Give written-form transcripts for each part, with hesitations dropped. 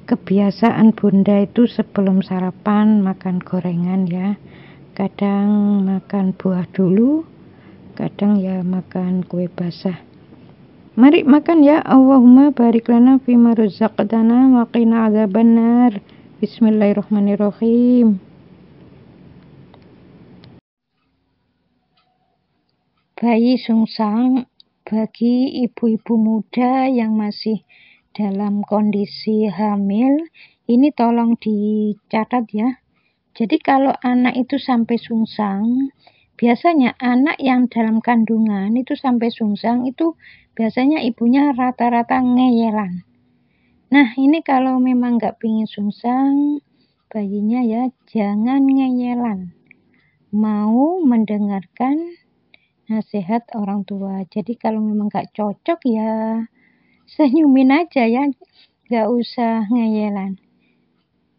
Kebiasaan bunda itu sebelum sarapan makan gorengan ya, kadang makan buah dulu, kadang ya makan kue basah. Mari makan ya. Allahumma barik lana fima razaqtana wa qina adzabannar. Bismillahirrahmanirrahim. Bayi sungsang bagi ibu-ibu muda yang masih dalam kondisi hamil, ini tolong dicatat ya. Jadi kalau anak itu sampai sungsang, biasanya anak yang dalam kandungan itu sampai sungsang itu biasanya ibunya rata-rata ngeyelan. Nah ini kalau memang nggak pingin sungsang, bayinya ya jangan ngeyelan. Mau mendengarkan nasihat orang tua. Jadi kalau memang nggak cocok ya senyumin aja ya, nggak usah ngeyelan.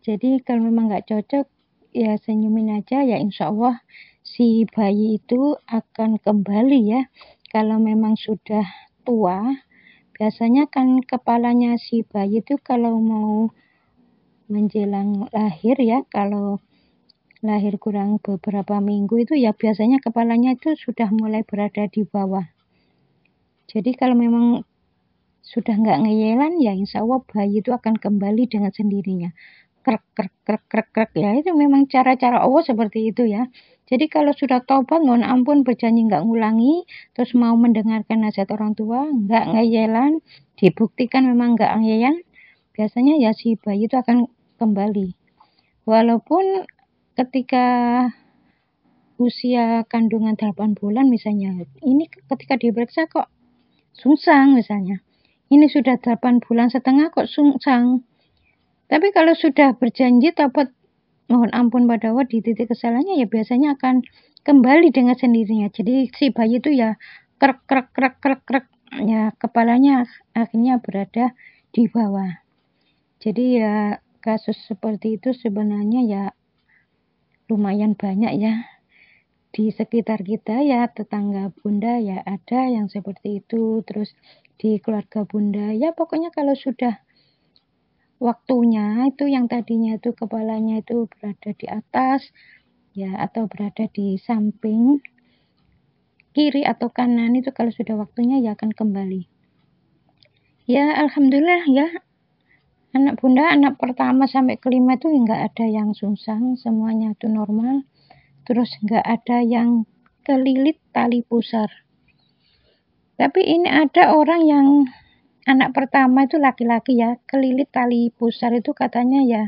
Jadi kalau memang nggak cocok ya senyumin aja ya, insya Allah si bayi itu akan kembali ya. Kalau memang sudah tua, biasanya kan kepalanya si bayi itu kalau mau menjelang lahir ya, kalau lahir kurang beberapa minggu itu ya biasanya kepalanya itu sudah mulai berada di bawah. Jadi kalau memang sudah nggak ngeyelan ya insya Allah bayi itu akan kembali dengan sendirinya. Krek krek krek krek krek ya, itu memang cara-cara Allah seperti itu ya. Jadi kalau sudah taubat mohon ampun berjanji nggak ngulangi, terus mau mendengarkan nasihat orang tua, nggak ngeyelan, dibuktikan memang nggak ngeyelan, biasanya ya si bayi itu akan kembali. Walaupun ketika usia kandungan 8 bulan misalnya, ini ketika diperiksa kok sungsang misalnya. Ini sudah 8 bulan setengah kok sungsang. Tapi kalau sudah berjanji taubat mohon ampun pada Allah di titik kesalahannya ya biasanya akan kembali dengan sendirinya. Jadi si bayi itu ya krek krek krek krek krek ya, kepalanya akhirnya berada di bawah. Jadi ya kasus seperti itu sebenarnya ya lumayan banyak ya di sekitar kita ya, tetangga bunda ya ada yang seperti itu, terus di keluarga bunda ya pokoknya kalau sudah waktunya itu yang tadinya itu kepalanya itu berada di atas ya atau berada di samping kiri atau kanan, itu kalau sudah waktunya ya akan kembali. Ya alhamdulillah ya, anak bunda anak pertama sampai kelima itu nggak ada yang sungsang, semuanya itu normal, terus nggak ada yang kelilit tali pusar. Tapi ini ada orang yang anak pertama itu laki-laki ya, kelilit tali pusar itu katanya ya,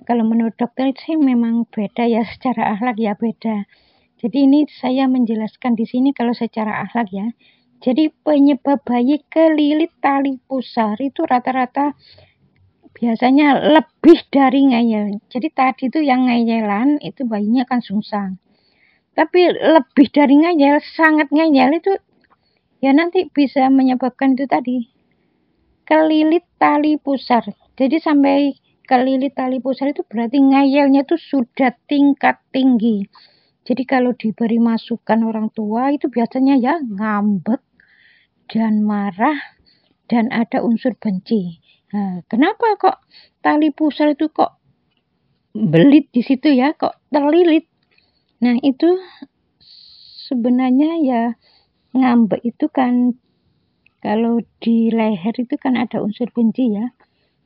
kalau menurut dokter sih memang beda ya, secara akhlak ya beda. Jadi ini saya menjelaskan di sini kalau secara akhlak ya. Jadi penyebab bayi kelilit tali pusar itu rata-rata biasanya lebih dari ngeyel. Jadi tadi itu yang ngeyelan itu bayinya kan sungsang. Tapi lebih dari ngeyel, sangat ngeyel itu ya nanti bisa menyebabkan itu tadi kelilit tali pusar. Jadi sampai kelilit tali pusar itu berarti ngeyelnya itu sudah tingkat tinggi. Jadi kalau diberi masukan orang tua itu biasanya ya ngambek dan marah dan ada unsur benci. Nah, kenapa kok tali pusar itu kok belit di situ ya, kok terlilit? Nah itu sebenarnya ya ngambek itu kan kalau di leher itu kan ada unsur benci ya,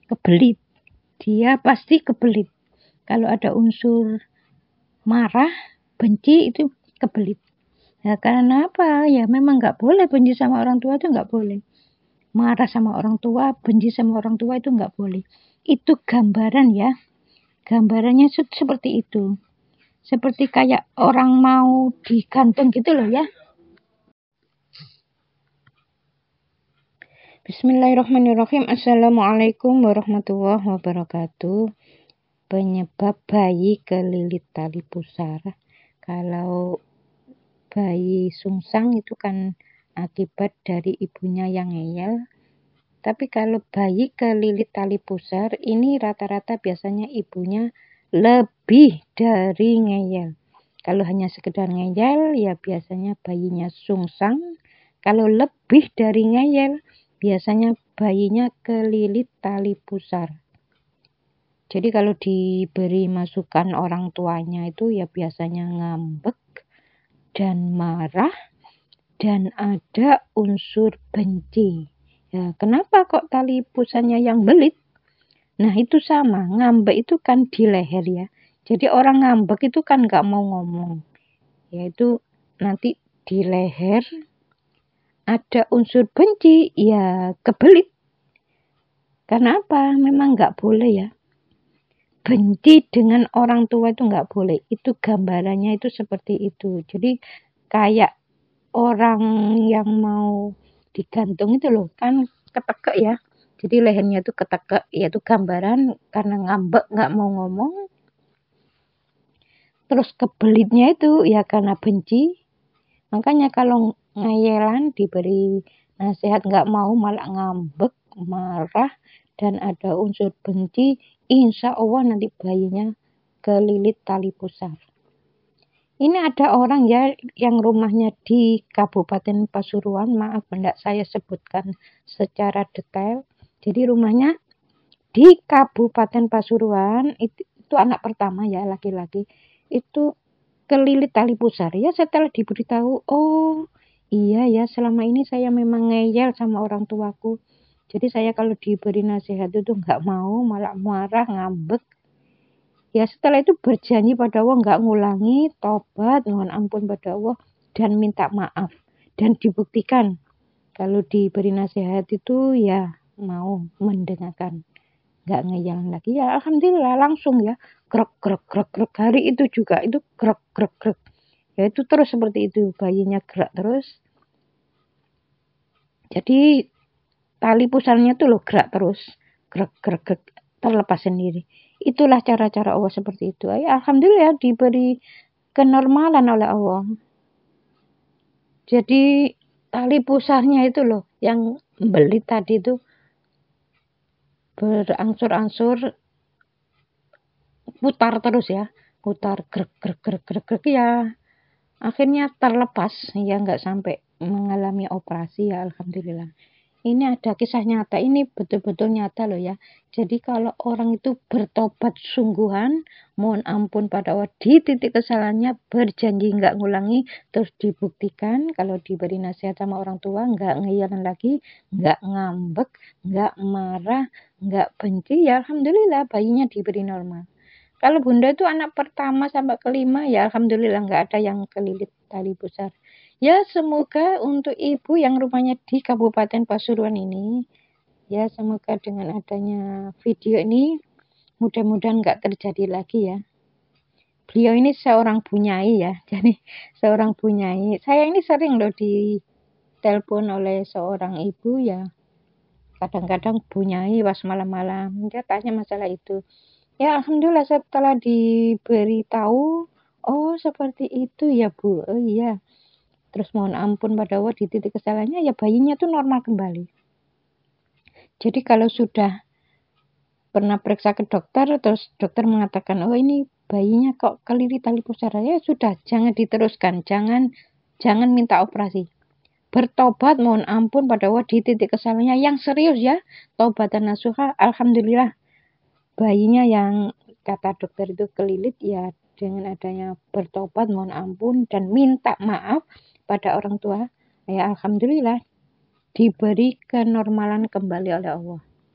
kebelit. Dia pasti kebelit. Kalau ada unsur marah, benci itu kebelit. Ya karena apa? Ya memang nggak boleh benci sama orang tua itu nggak boleh. Marah sama orang tua, benci sama orang tua itu nggak boleh. Itu gambaran ya. Gambarannya seperti itu. Seperti kayak orang mau digantung gitu loh ya. Bismillahirrahmanirrahim. Assalamualaikum warahmatullahi wabarakatuh. Penyebab bayi kelilit tali pusar. Kalau bayi sungsang itu kan akibat dari ibunya yang ngeyel. Tapi kalau bayi kelilit tali pusar, ini rata-rata biasanya ibunya lebih dari ngeyel. Kalau hanya sekedar ngeyel, ya biasanya bayinya sungsang. Kalau lebih dari ngeyel, biasanya bayinya kelilit tali pusar. Jadi kalau diberi masukan orang tuanya itu ya biasanya ngambek dan marah dan ada unsur benci. Ya, kenapa kok tali pusarnya yang belit? Nah itu sama, ngambek itu kan di leher ya. Jadi orang ngambek itu kan nggak mau ngomong. Yaitu nanti di leher ada unsur benci, ya kebelit. Karena apa? Memang nggak boleh ya. Benci dengan orang tua itu nggak boleh. Itu gambarannya itu seperti itu. Jadi kayak orang yang mau digantung itu loh, kan ketekek ya. Jadi lehernya itu ketekek, yaitu gambaran karena ngambek nggak mau ngomong. Terus kebelitnya itu ya karena benci. Makanya kalau ngayelan diberi nasihat nggak mau malah ngambek, marah, dan ada unsur benci, insya Allah nanti bayinya kelilit tali pusar. Ini ada orang ya yang rumahnya di Kabupaten Pasuruan, maaf tidak saya sebutkan secara detail. Jadi rumahnya di Kabupaten Pasuruan, itu anak pertama ya, laki-laki. Itu kelilit tali pusar. Ya setelah diberitahu, oh iya ya selama ini saya memang ngeyel sama orang tuaku. Jadi saya kalau diberi nasihat itu nggak mau, malah marah, ngambek. Ya setelah itu berjanji pada Allah nggak ngulangi, tobat, mohon ampun pada Allah, dan minta maaf. Dan dibuktikan kalau diberi nasihat itu ya mau mendengarkan. Nggak ngeyel lagi. Ya alhamdulillah langsung ya. Krek, krek, krek, krek. Hari itu juga itu krek, krek, krek. Ya itu terus seperti itu. Bayinya gerak terus. Jadi tali pusarnya tuh loh gerak terus. Krek, krek, krek. Terlepas sendiri. Itulah cara-cara Allah seperti itu. Ya, alhamdulillah diberi kenormalan oleh Allah. Jadi tali pusarnya itu loh yang belit tadi itu berangsur-angsur putar terus ya, putar grek grek grek grek grek ya, akhirnya terlepas ya, nggak sampai mengalami operasi ya alhamdulillah. Ini ada kisah nyata, ini betul-betul nyata loh ya. Jadi kalau orang itu bertobat sungguhan, mohon ampun pada Allah, di titik kesalahannya berjanji nggak ngulangi, terus dibuktikan kalau diberi nasihat sama orang tua nggak ngeyelin lagi, nggak ngambek, nggak marah, nggak benci, ya alhamdulillah bayinya diberi normal. Kalau bunda itu anak pertama sampai kelima ya alhamdulillah nggak ada yang kelilit tali pusar. Ya semoga untuk ibu yang rumahnya di Kabupaten Pasuruan ini, ya semoga dengan adanya video ini mudah-mudahan nggak terjadi lagi ya. Beliau ini seorang bunyai ya, jadi seorang bunyai. Saya ini sering loh ditelepon oleh seorang ibu ya. Kadang-kadang bunyai pas malam-malam, dia tanya masalah itu. Ya alhamdulillah setelah diberitahu, oh seperti itu ya Bu, oh iya. Terus mohon ampun pada Allah di titik kesalahannya ya bayinya tuh normal kembali. Jadi kalau sudah pernah periksa ke dokter, terus dokter mengatakan, oh ini bayinya kok kelilit tali pusar, ya sudah jangan diteruskan, jangan minta operasi. Bertobat mohon ampun pada Allah di titik kesalahannya yang serius ya, taubatan nasuha, alhamdulillah. Bayinya yang kata dokter itu kelilit ya dengan adanya bertobat mohon ampun dan minta maaf pada orang tua ya alhamdulillah diberi kenormalan kembali oleh Allah.